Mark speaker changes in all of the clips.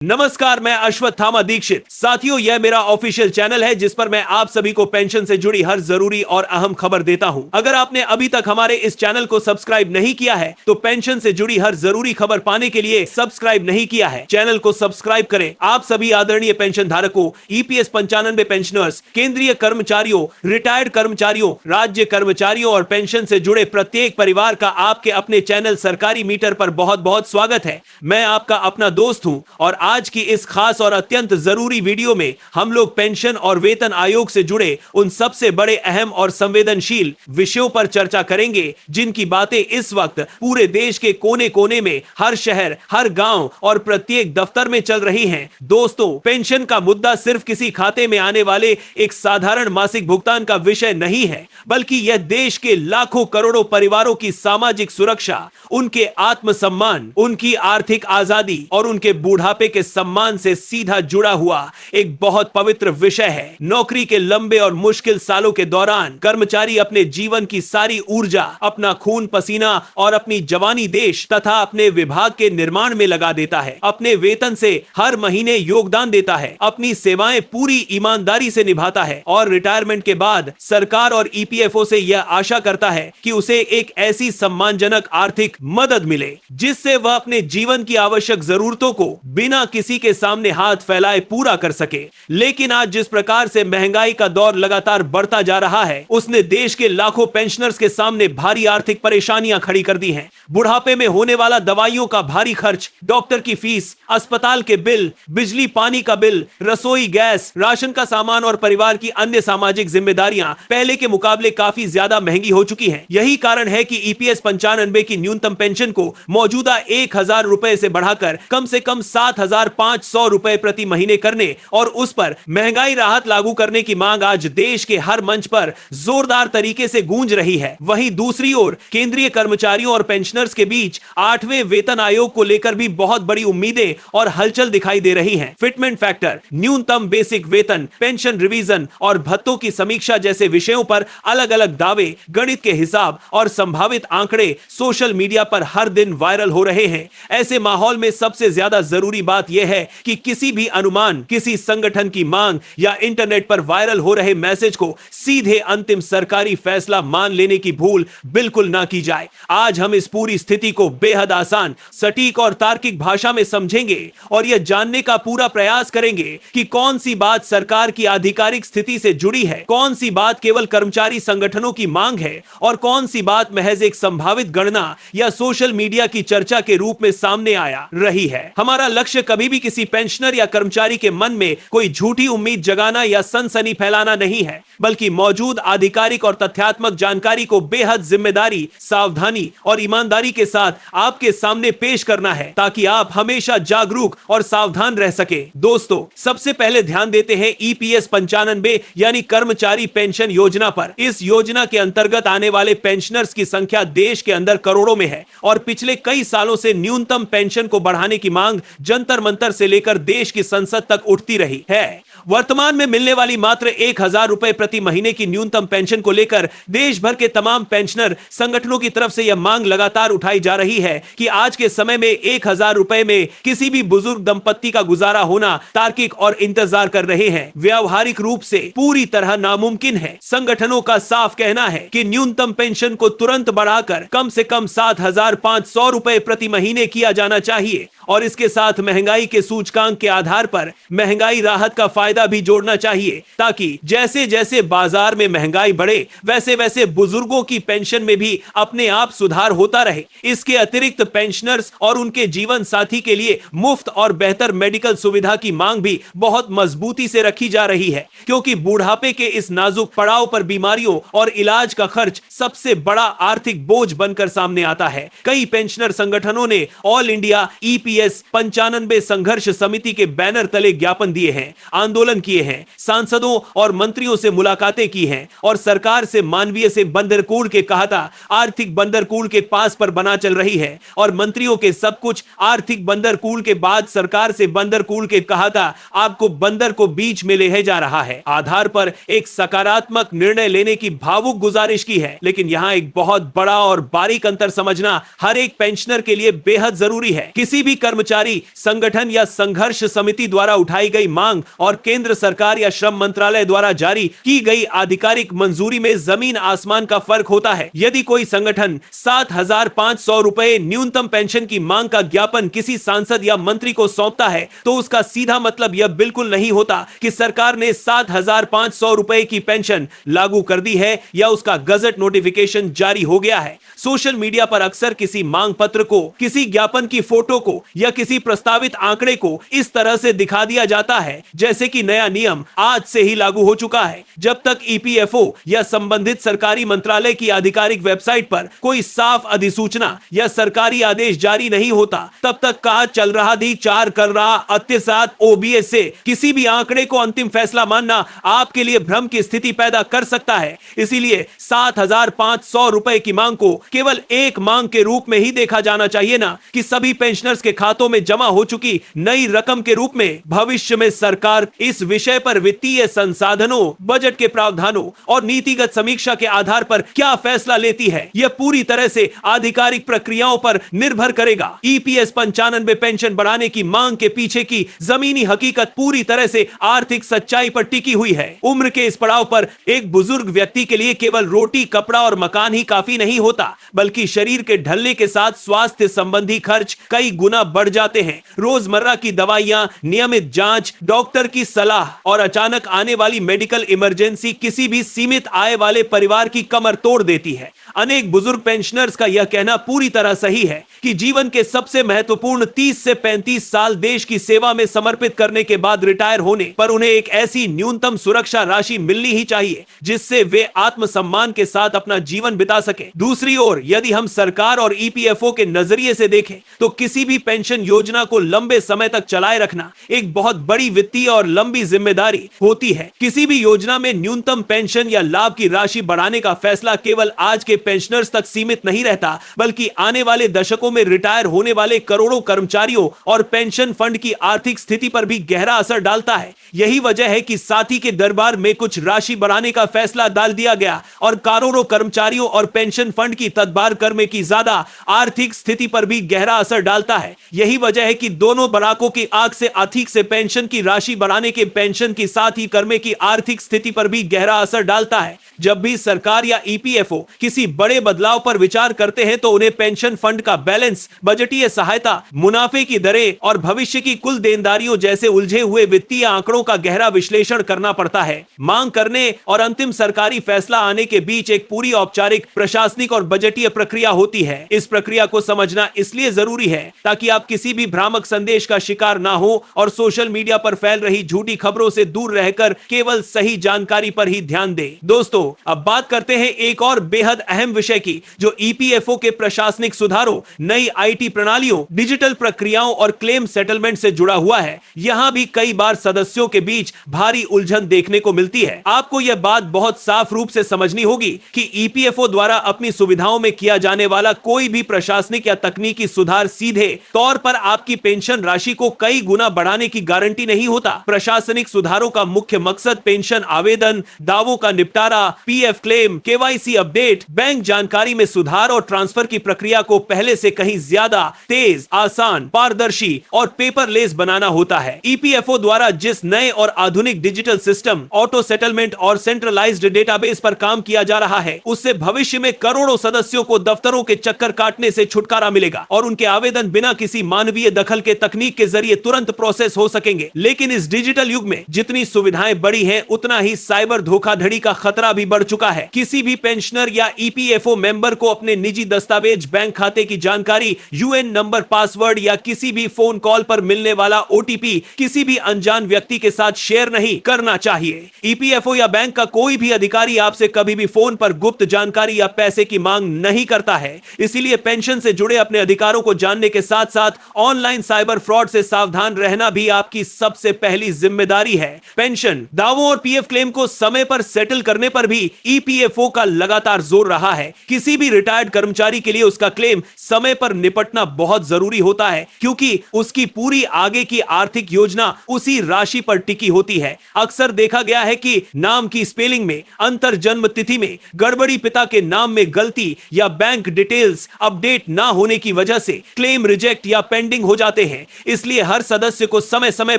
Speaker 1: नमस्कार, मैं अश्वत्थामा दीक्षित। साथियों, यह मेरा ऑफिशियल चैनल है जिस पर मैं आप सभी को पेंशन से जुड़ी हर जरूरी और अहम खबर देता हूं। अगर आपने अभी तक हमारे इस चैनल को सब्सक्राइब नहीं किया है तो पेंशन से जुड़ी हर जरूरी खबर पाने के लिए सब्सक्राइब नहीं किया है, चैनल को सब्सक्राइब करें। आप सभी आदरणीय पेंशन धारकों, ईपीएस 95 पेंशनर्स, केंद्रीय कर्मचारियों, रिटायर्ड कर्मचारियों, राज्य कर्मचारियों और पेंशन से जुड़े प्रत्येक परिवार का आपके अपने चैनल सरकारी मीटर पर बहुत बहुत स्वागत है। मैं आपका अपना दोस्त हूं और आज की इस खास और अत्यंत जरूरी वीडियो में हम लोग पेंशन और वेतन आयोग से जुड़े उन सबसे बड़े, अहम और संवेदनशील विषयों पर चर्चा करेंगे जिनकी बातें इस वक्त पूरे देश के कोने कोने में, हर शहर, हर गांव और प्रत्येक दफ्तर में चल रही हैं। दोस्तों, पेंशन का मुद्दा सिर्फ किसी खाते में आने वाले एक साधारण मासिक भुगतान का विषय नहीं है, बल्कि यह देश के लाखों करोड़ों परिवारों की सामाजिक सुरक्षा, उनके आत्मसम्मान, उनकी आर्थिक आजादी और उनके बुढ़ापे के सम्मान से सीधा जुड़ा हुआ एक बहुत पवित्र विषय है। नौकरी के लंबे और मुश्किल सालों के दौरान कर्मचारी अपने जीवन की सारी ऊर्जा, अपना खून पसीना और अपनी जवानी देश तथा अपने विभाग के निर्माण में लगा देता है। अपने वेतन से हर महीने योगदान देता है, अपनी सेवाएं पूरी ईमानदारी से निभाता है और रिटायरमेंट के बाद सरकार और ईपीएफओ से यह आशा करता है कि उसे एक ऐसी सम्मानजनक आर्थिक मदद मिले जिससे वह अपने जीवन की आवश्यक जरूरतों को बिना किसी के सामने हाथ फैलाए पूरा कर सके। लेकिन आज जिस प्रकार से महंगाई का दौर लगातार बढ़ता जा रहा है, उसने देश के लाखों पेंशनर्स के सामने भारी आर्थिक परेशानियां खड़ी कर दी हैं। बुढ़ापे में होने वाला दवाइयों का भारी खर्च, डॉक्टर की फीस, अस्पताल के बिल, बिजली पानी का बिल, रसोई गैस, राशन का सामान और परिवार की अन्य सामाजिक जिम्मेदारियां पहले के मुकाबले काफी ज्यादा महंगी हो चुकी हैं। यही कारण है कि ईपीएस 95 की न्यूनतम पेंशन को मौजूदा 1000 रुपए से बढ़ाकर कम से कम 7500 रुपए प्रति महीने करने और उस पर महंगाई राहत लागू करने की मांग आज देश के हर मंच पर जोरदार तरीके से गूंज रही है। वहीं दूसरी ओर केंद्रीय कर्मचारियों और पेंशनर्स के बीच 8वें वेतन आयोग को लेकर भी बहुत बड़ी उम्मीदें और हलचल दिखाई दे रही हैं। फिटमेंट फैक्टर, न्यूनतम बेसिक वेतन, पेंशन रिवीजन और भत्तों की समीक्षा जैसे विषयों पर अलग अलग दावे, गणित के हिसाब और संभावित आंकड़े सोशल मीडिया पर हर दिन वायरल हो रहे हैं। ऐसे माहौल में सबसे ज्यादा जरूरी बात यह है कि किसी भी अनुमान, किसी संगठन की मांग या इंटरनेट पर वायरल हो रहे मैसेज को सीधे अंतिम सरकारी फैसला मान लेने की भूल बिल्कुल ना की जाए। आज हम इस पूरी स्थिति को बेहद आसान, सटीक और तार्किक भाषा में समझेंगे और यह जानने का पूरा प्रयास करेंगे कि कौन सी बात सरकार की आधिकारिक स्थिति से जुड़ी है, कौन सी बात केवल कर्मचारी संगठनों की मांग है और कौन सी बात महज एक संभावित गणना या सोशल मीडिया की चर्चा के रूप में सामने आया रही है। हमारा लक्ष्य कभी भी किसी पेंशनर या कर्मचारी के मन में कोई झूठी उम्मीद जगाना या सनसनी फैलाना नहीं है, बल्कि मौजूद आधिकारिक और तथ्यात्मक जानकारी को बेहद जिम्मेदारी, सावधानी और ईमानदारी के साथ आपके सामने पेश करना है ताकि आप हमेशा जागरूक और सावधान रह सके। दोस्तों, सबसे पहले ध्यान देते हैं ईपीएस 95 यानी कर्मचारी पेंशन योजना पर। इस योजना के अंतर्गत आने वाले पेंशनर्स की संख्या देश के अंदर करोड़ों में है और पिछले कई सालों से न्यूनतम पेंशन को बढ़ाने की मांग जंतर मंतर से लेकर देश की संसद तक उठती रही है। वर्तमान में मिलने वाली मात्र 1000 रुपए प्रति महीने की न्यूनतम पेंशन को लेकर देश भर के तमाम पेंशनर संगठनों की तरफ से यह मांग लगातार उठाई जा रही है कि आज के समय में 1000 रुपए में किसी भी बुजुर्ग दंपत्ति का गुजारा होना तार्किक और इंतजार कर रहे हैं व्यावहारिक रूप से पूरी तरह नामुमकिन है। संगठनों का साफ कहना है कि न्यूनतम पेंशन को तुरंत बढ़ाकर कम से कम 7500 रुपए प्रति महीने किया जाना चाहिए और इसके साथ महंगाई के सूचकांक के आधार पर महंगाई राहत का फायदा भी जोड़ना चाहिए ताकि जैसे जैसे बाजार में महंगाई बढ़े वैसे वैसे बुजुर्गों की पेंशन में भी अपने आप सुधार होता रहे। इसके अतिरिक्त पेंशनर्स और उनके जीवन साथी के लिए मुफ्त और बेहतर मेडिकल सुविधा की मांग भी बहुत मजबूती से रखी जा रही है, क्योंकि बुढ़ापे के इस नाजुक पड़ाव पर बीमारियों और इलाज का खर्च सबसे बड़ा आर्थिक बोझ बनकर सामने आता है। कई पेंशनर संगठनों ने ऑल इंडिया ईपीएस 95 संघर्ष समिति के बैनर तले ज्ञापन दिए हैं, आंदोलन किए हैं, सांसदों और मंत्रियों से मुलाकातें की हैं और सरकार से मानवीय से बंदरकूड़ के कहाता आर्थिक बंदरकूड़ के पास पर बना चल रही है और मंत्रियों के सब कुछ आर्थिक बंदरकूड़ के बाद सरकार से बंदरकूड़ के कहाता आपको बंदर को बीच में ले जा रहा है आधार पर एक सकारात्मक निर्णय लेने की भावुक गुजारिश की है। लेकिन यहाँ एक बहुत बड़ा और बारीक अंतर समझना हर एक पेंशनर के लिए बेहद जरूरी है। किसी भी कर्मचारी संगठन संगठन या संघर्ष समिति द्वारा उठाई गई मांग और केंद्र सरकार या श्रम मंत्रालय द्वारा जारी की गई आधिकारिक मंजूरी में जमीन आसमान का फर्क होता है। यदि कोई संगठन 7,500 रुपए न्यूनतम पेंशन की मांग का ज्ञापन किसी सांसद या मंत्री को सौंपता है तो उसका सीधा मतलब यह बिल्कुल नहीं होता कि सरकार ने 7,500 रुपए की पेंशन लागू कर दी है या उसका गजट नोटिफिकेशन जारी हो गया है। सोशल मीडिया पर अक्सर किसी मांग पत्र को, किसी ज्ञापन की फोटो को या किसी प्रस्तावित आंकड़े को इस तरह से दिखा दिया जाता है जैसे कि नया नियम आज से ही लागू हो चुका है। जब तक ईपीएफओ या संबंधित सरकारी मंत्रालय की आधिकारिक वेबसाइट पर कोई साफ अधिसूचना या सरकारी आदेश जारी नहीं होता, तब तक कहा चल रहा विचार कर रहा अत्यसात ओबीएस से किसी भी आंकड़े को अंतिम फैसला मानना आपके लिए भ्रम की स्थिति पैदा कर सकता है। इसीलिए 7,500 रुपए की मांग को केवल एक मांग के रूप में ही देखा जाना चाहिए ना कि सभी पेंशनर्स के खातों में जमा हो चुकी नई रकम के रूप में। भविष्य में सरकार इस विषय पर वित्तीय संसाधनों, बजट के प्रावधानों और नीतिगत समीक्षा के आधार पर क्या फैसला लेती है, यह पूरी तरह से आधिकारिक प्रक्रियाओं पर निर्भर करेगा। ईपीएस 95 पेंशन बढ़ाने की मांग के पीछे की जमीनी हकीकत पूरी तरह से आर्थिक सच्चाई पर टिकी हुई है। उम्र के इस पड़ाव पर एक बुजुर्ग व्यक्ति के लिए केवल रोटी, कपड़ा और मकान ही काफी नहीं होता, बल्कि शरीर के ढलने के साथ स्वास्थ्य संबंधी खर्च कई गुना बढ़ जाते हैं। रोजमर्रा की दवाइयां, नियमित जांच, डॉक्टर की सलाह और अचानक आने वाली मेडिकल इमरजेंसी किसी भी सीमित आय वाले परिवार की कमर तोड़ देती है। अनेक बुजुर्ग पेंशनर्स का यह कहना पूरी तरह सही है कि जीवन के सबसे महत्वपूर्ण 30 से 35 साल देश की सेवा में समर्पित करने के बाद रिटायर होने पर उन्हें एक ऐसी न्यूनतम सुरक्षा राशि मिलनी ही चाहिए जिससे वे आत्मसम्मान के साथ अपना जीवन बिता सके। दूसरी ओर यदि हम सरकार और ईपीएफओ के नजरिए से देखें तो किसी भी पेंशन योजना को लंबे समय तक चलाए रखना एक बहुत बड़ी वित्तीय और लंबी जिम्मेदारी होती है। किसी भी योजना में न्यूनतम पेंशन या लाभ की राशि बढ़ाने का फैसला केवल आज के पेंशनर्स तक सीमित नहीं रहता, बल्कि आने वाले दशकों में रिटायर होने वाले करोड़ों कर्मचारियों और पेंशन फंड की आर्थिक स्थिति पर भी गहरा असर डालता है। यही वजह है कि साथी के दरबार में कुछ राशि बढ़ाने का फैसला डाल दिया गया और करोड़ों कर्मचारियों और पेंशन फंड की तदबार करने की ज्यादा आर्थिक स्थिति पर भी गहरा असर डालता है। यही वजह है कि दोनों बराकों की आंख से अधिक से पेंशन की राशि बढ़ाने के पेंशन की साथ ही करने की आर्थिक स्थिति पर भी गहरा असर डालता है। जब भी सरकार या ईपीएफओ किसी बड़े बदलाव पर विचार करते हैं तो उन्हें पेंशन फंड का बैलेंस, बजटीय सहायता, मुनाफे की दरें और भविष्य की कुल देनदारियों जैसे उलझे हुए वित्तीय आंकड़ों का गहरा विश्लेषण करना पड़ता है। मांग करने और अंतिम सरकारी फैसला आने के बीच एक पूरी औपचारिक, प्रशासनिक और बजटीय प्रक्रिया होती है। इस प्रक्रिया को समझना इसलिए जरूरी है ताकि आप किसी भी भ्रामक संदेश का शिकार ना हो और सोशल मीडिया पर फैल रही झूठी खबरों से दूर रहकर केवल सही जानकारी पर ही ध्यान दें। दोस्तों, अब बात करते हैं एक और बेहद अहम विषय की जो ईपीएफओ के प्रशासनिक सुधारों, नई आईटी प्रणालियों, डिजिटल प्रक्रियाओं और क्लेम सेटलमेंट से जुड़ा हुआ है। यहां भी कई बार सदस्यों के बीच भारी उलझन देखने को मिलती है। आपको यह बात बहुत साफ रूप से समझनी होगी कि ईपीएफओ द्वारा अपनी सुविधाओं में किया जाने वाला कोई भी प्रशासनिक या तकनीकी सुधार सीधे तौर पर आपकी पेंशन राशि को कई गुना बढ़ाने की गारंटी नहीं होता। प्रशासनिक सुधारों का मुख्य मकसद पेंशन आवेदन, दावों का निपटारा, PF claim, KYC update, bank जानकारी में सुधार और ट्रांसफर की प्रक्रिया को पहले से कहीं ज्यादा तेज, आसान, पारदर्शी और पेपरलेस बनाना होता है। ईपीएफओ द्वारा जिस नए और आधुनिक डिजिटल सिस्टम, ऑटो सेटलमेंट और सेंट्रलाइज्ड डेटाबेस पर काम किया जा रहा है, उससे भविष्य में करोड़ों सदस्यों को दफ्तरों के चक्कर काटने से छुटकारा मिलेगा और उनके आवेदन बिना किसी मानवीय दखल के तकनीक के जरिए तुरंत प्रोसेस हो सकेंगे। लेकिन इस डिजिटल युग में जितनी सुविधाएं बढ़ी हैं, उतना ही साइबर धोखाधड़ी का खतरा भी बढ़ चुका है। किसी भी पेंशनर या ईपीएफओ मेंबर को अपने निजी दस्तावेज, बैंक खाते की जानकारी, यूएन नंबर, पासवर्ड या किसी भी फोन कॉल पर मिलने वाला ओटीपी किसी भी अनजान व्यक्ति के साथ शेयर नहीं करना चाहिए। ईपीएफओ या बैंक का कोई भी अधिकारी आपसे कभी भी फोन पर गुप्त जानकारी या पैसे की मांग नहीं करता है। इसीलिए पेंशन से जुड़े अपने अधिकारों को जानने के साथ साथ ऑनलाइन साइबर फ्रॉड से सावधान रहना भी आपकी सबसे पहली जिम्मेदारी है। पेंशन दावों और पीएफ क्लेम को समय पर सेटल करने पर भी ईपीएफओ का लगातार जोर रहा है। किसी भी रिटायर्ड कर्मचारी के लिए उसका क्लेम समय पर निपटना बहुत जरूरी होता है, क्योंकि उसकी पूरी आगे की आर्थिक योजना उसी राशि पर टिकी होती है। अक्सर देखा गया है कि नाम की स्पेलिंग में अंतर, जन्म तिथि में गड़बड़ी, पिता के नाम में गलती या बैंक डिटेल्स अपडेट ना होने की वजह से क्लेम रिजेक्ट या पेंडिंग हो जाते हैं। हैं। इसलिए हर सदस्य को समय समय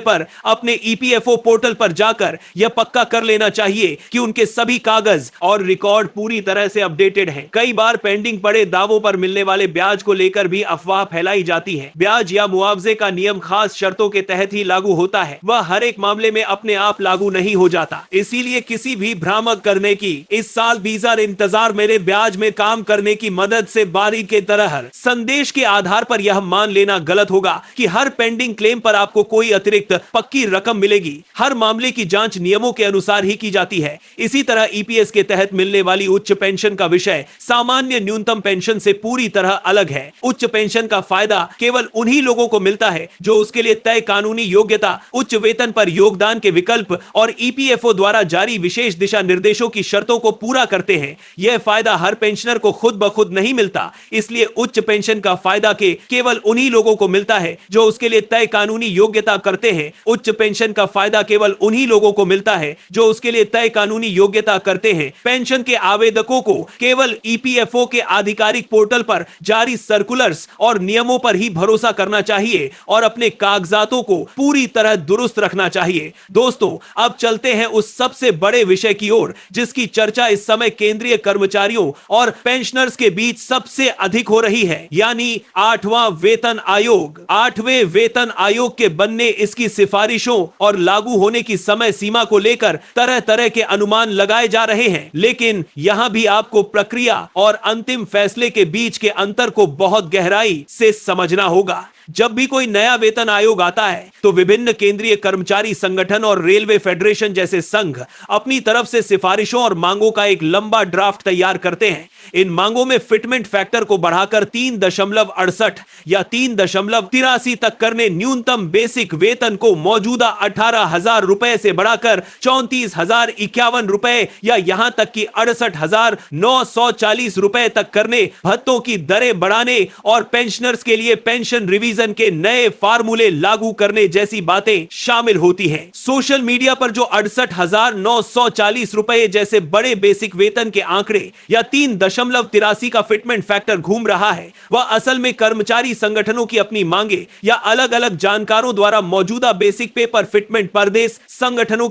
Speaker 1: पर अपने ईपीएफओ पोर्टल पर जाकर यह पक्का कर लेना चाहिए कि उनके सभी कागज और रिकॉर्ड पूरी तरह से अपडेटेड हैं। कई बार पेंडिंग पड़े दावों पर मिलने वाले ब्याज को लेकर भी अफवाह फैलाई जाती है। ब्याज या मुआवजे का नियम खास शर्तों के तहत ही लागू होता है, वह हर एक मामले में अपने आप लागू नहीं हो जाता। इसीलिए किसी भी भ्रामक करने की इस साल वीजा इंतजार मेरे ब्याज में काम करने की मदद से बारी के तरह संदेश के आधार पर यह मान लेना गलत होगा कि हर पेंडिंग क्लेम पर आपको कोई अतिरिक्त पक्की रकम मिलेगी। हर मामले की जांच नियमों के अनुसार ही की जाती है। इसी तरह ईपीएस के तहत मिलने वाली उच्च पेंशन का विषय सामान्य न्यूनतम पेंशन से पूरी तरह अलग है। उच्च पेंशन का फायदा केवल उन्हीं लोगों को मिलता है जो उसके लिए तय कानूनी योग्यता, उच्च वेतन पर योगदान के विकल्प और ईपीएफओ द्वारा जारी विशेष दिशा निर्देशों की शर्तों को पूरा करते हैं। यह फायदा हर पेंशनर को खुद ब खुद नहीं मिलता, इसलिए उच्च पेंशन का फायदा केवल उन्हीं लोगों को मिलता है जो उसके लिए तय कानूनी योग्यता करते हैं। उच्च पेंशन का फायदा केवल उन्हीं लोगों को मिलता है जो उसके लिए तय कानूनी योग्यता करते हैं। पेंशन के आवेदकों को केवल ईपीएफओ के आधिकारिक पोर्टल पर जारी सर्कुलर्स और नियमों पर ही भरोसा करना चाहिए और अपने कागजातों को पूरी तरह दुरुस्त रखना चाहिए। दोस्तों, अब चलते हैं उस सबसे बड़े विषय की ओर जिसकी चर्चा इस समय केंद्रीय कर्मचारियों और पेंशनर्स के बीच सबसे अधिक हो रही है, यानी 8वां वेतन आयोग। 8वें वेतन आयोग के बनने, इसकी सिफारिशों और लागू होने की समय सीमा को लेकर तरह तरह के अनुमान लगाए जा रहे हैं, लेकिन यहां भी आपको प्रक्रिया और अंतिम फैसले के बीच के अंतर को बहुत गहराई से समझना होगा। जब भी कोई नया वेतन आयोग आता है तो विभिन्न केंद्रीय कर्मचारी संगठन और रेलवे फेडरेशन जैसे संघ अपनी तरफ से सिफारिशों और मांगों का एक लंबा ड्राफ्ट तैयार करते हैं। इन मांगों में फिटमेंट फैक्टर को बढ़ाकर 3.68 या 3.83 तक करने, न्यूनतम बेसिक वेतन को मौजूदा 18,000 रुपए से बढ़ाकर 34,051 रुपए या यहां तक कि 68,940 रुपए तक करने, भत्तों की दरें बढ़ाने और पेंशनर्स के लिए पेंशन रिवीजन के नए फार्मूले लागू करने जैसी बातें शामिल होती हैं। सोशल मीडिया पर जो 68,940 रुपए जैसे बड़े बेसिक वेतन के आंकड़े या 3.83 का फिटमेंट फैक्टर घूम रहा है, वह असल में कर्मचारी संगठनों की अपनी मांगे या अलग अलग जानकारों द्वारा मौजूदा बेसिक पे पर फिटमेंट परदेश संगठनों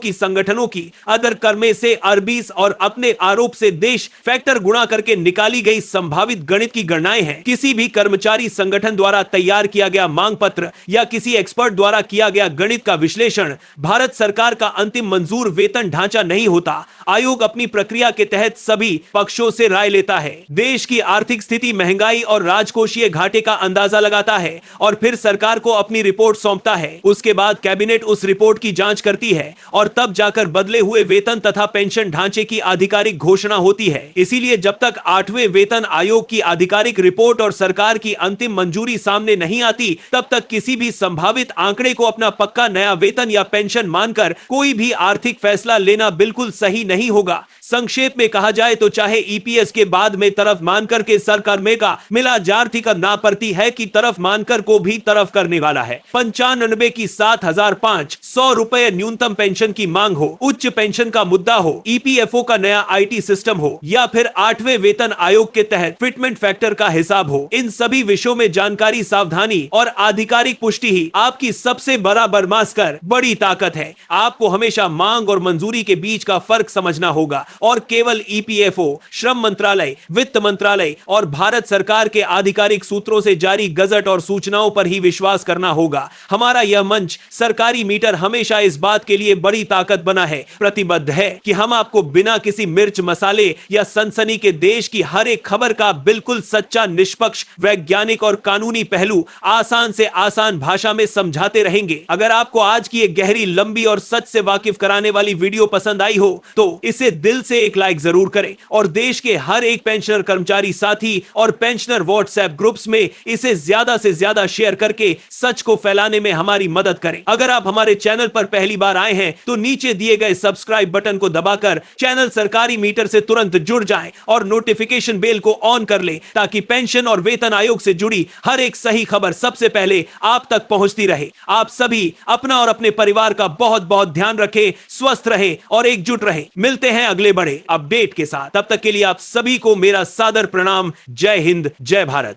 Speaker 1: की अदर कर्मे से अरबीस और अपने आरोप से देश फैक्टर गुणा करके निकाली गई संभावित गणित की गणनाएं हैं। किसी भी कर्मचारी संगठन द्वारा तैयार किया गया मांग पत्र या किसी एक्सपर्ट द्वारा किया गया गणित का विश्लेषण भारत सरकार का अंतिम मंजूर वेतन ढांचा नहीं होता। आयोग अपनी प्रक्रिया के तहत सभी पक्षों से राय लेता है, देश की आर्थिक स्थिति, महंगाई और राजकोषीय घाटे का अंदाजा लगाता है और फिर सरकार को अपनी रिपोर्ट सौंपता है। उसके बाद कैबिनेट उस रिपोर्ट की जांच करती है और तब जाकर बदले हुए वेतन तथा पेंशन ढांचे की आधिकारिक घोषणा होती है। इसीलिए जब तक 8वें वेतन आयोग की आधिकारिक रिपोर्ट और सरकार की अंतिम मंजूरी सामने नहीं आती, तब तक किसी भी संभावित आंकड़े को अपना पक्का नया वेतन या पेंशन मानकर कोई भी आर्थिक फैसला लेना बिल्कुल सही नहीं होगा। संक्षेप में कहा जाए तो चाहे ईपीएस के बाद में तरफ मानकर के सरकार में का मिला जार्थी का ना पड़ती है कि तरफ मानकर को भी तरफ करने वाला है। 95 की 7,500 रुपए न्यूनतम पेंशन की मांग हो, उच्च पेंशन का मुद्दा हो, ईपीएफओ का नया आईटी सिस्टम हो या फिर 8वें वेतन आयोग के तहत फिटमेंट फैक्टर का हिसाब हो, इन सभी विषयों में जानकारी, सावधानी और आधिकारिक पुष्टि ही आपकी सबसे बड़ा बरमास्कर बड़ी ताकत है। आपको हमेशा मांग और मंजूरी के बीच का फर्क समझना होगा और केवल ईपीएफओ, श्रम मंत्रालय, वित्त मंत्रालय और भारत सरकार के आधिकारिक सूत्रों से जारी गजट और सूचनाओं पर ही विश्वास करना होगा। हमारा यह मंच सरकारी मीटर हमेशा इस बात के लिए बड़ी ताकत बना है, प्रतिबद्ध है कि हम आपको बिना किसी मिर्च मसाले या सनसनी के देश की हर एक खबर का बिल्कुल सच्चा, निष्पक्ष, वैज्ञानिक और कानूनी पहलू आसान से आसान भाषा में समझाते रहेंगे। अगर आपको आज की एक गहरी, लंबी और सच से वाकिफ कराने वाली वीडियो पसंद आई हो तो इसे दिल से एक लाइक जरूर करें और देश के हर एक पेंशनर कर्मचारी साथी और पेंशनर व्हाट्सएप ग्रुप्स में इसे ज्यादा से ज्यादा शेयर करके सच को फैलाने में हमारी मदद करें। अगर आप हमारे चैनल पर पहली बार आए हैं तो नीचे दिए गए सब्सक्राइब बटन को दबाकर चैनल सरकारी मीटर से तुरंत जुड़ जाएं और नोटिफिकेशन बेल को ऑन कर लें ताकि पेंशन और वेतन आयोग से जुड़ी हर एक सही खबर सबसे पहले आप तक पहुंचती रहे। आप सभी अपना और अपने परिवार का बहुत बहुत ध्यान रखें, स्वस्थ रहे और एकजुट रहे। मिलते हैं अगले बड़े अपडेट के साथ, तब तक के लिए आप सभी को मेरा सादर प्रणाम। जय हिंद, जय भारत।